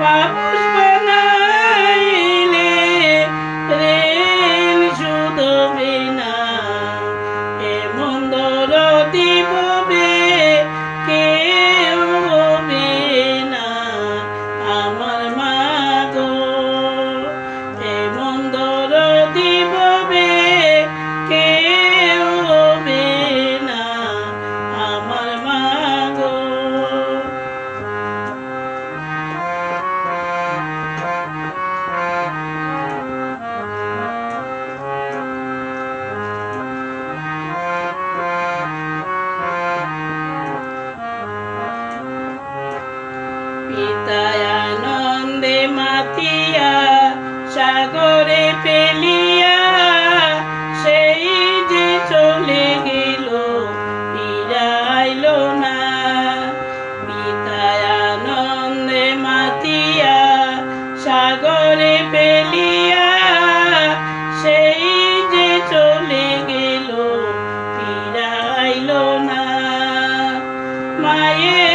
পাপোশ বানাইলে ঋণ শুধবে না, এমন দরদি ববে কেউ হবে না আমার মা গো, এমন দরদি ববে কেউ হবে না আমার মা গো। পিতায় আনন্দে মাতিয়া সাগরে ফেলিয়া সেই যে চলে গেল ফিরাইল না, পিতায় আনন্দে মাতিয়া সাগরে ফেলিয়া সেই যে চলে গেল ফিরাইল না। মায়ের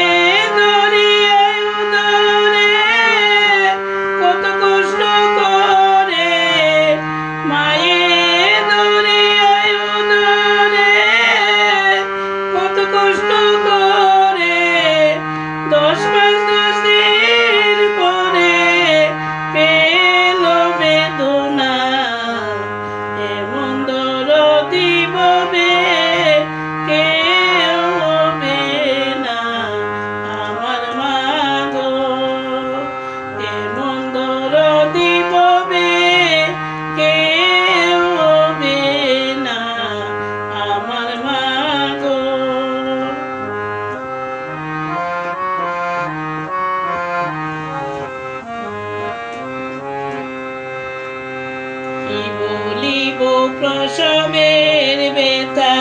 প্রসবের ব্যথা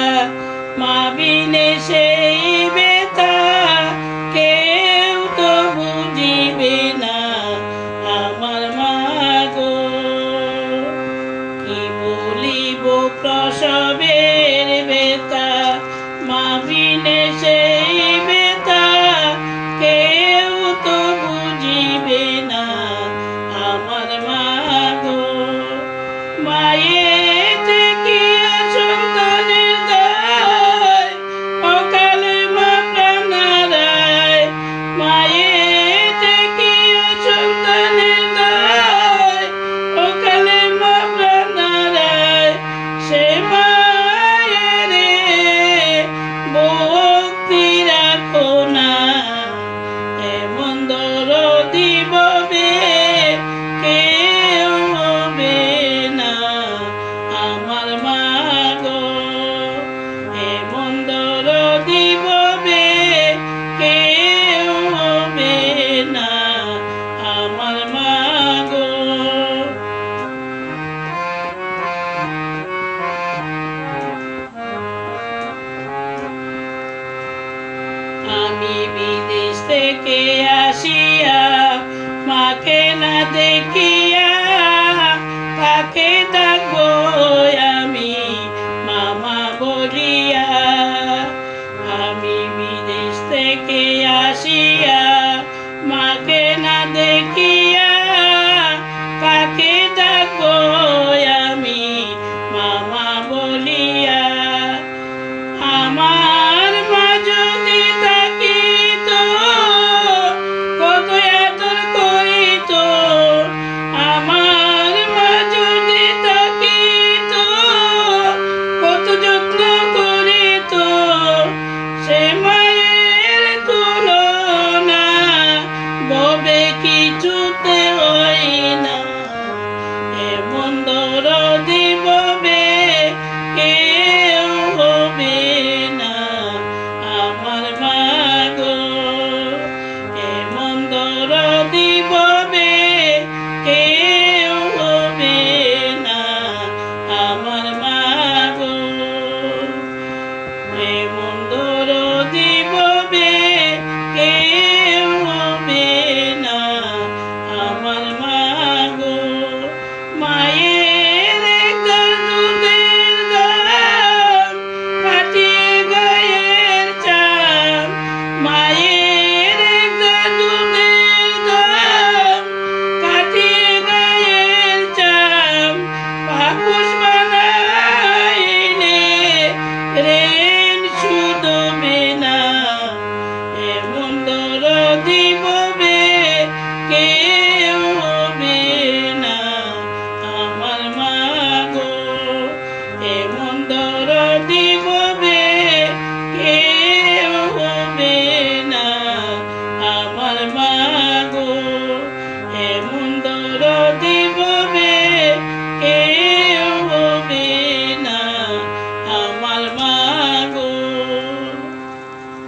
মা বিনে সেই ব্যথা কেউ তো বুঝিবে না আমার মা গো, কি বলিব প্রসবের ব্যথা মা বিনে সেই ব্যথা কেউ তো বুঝিবে না আমার মা গো। মায়ের আমি বিদেশ থেকে আসিয়া মাকে না দেখিয়া কাকে ডাকবো আমি মামা বলিয়া, আমি বিদেশ থেকে আসিয়া মাকে না দেখিয়া কাকে ডাকবো আমি মামা বলিয়া। আমার মা যদি থাকিত কত আদর করিত, আমার মা যদি থাকিত কত যত্ন করিত, সে মায়ের তুলনা ববে কিছুতে হয় না, এমন দরদি ববে কেউ হবে না আমার মা গো, এমন দরদি ববে কেউ হবে না আমার মা গো, এমন দরদি ববে কেউ হবে না আমার মা দরদি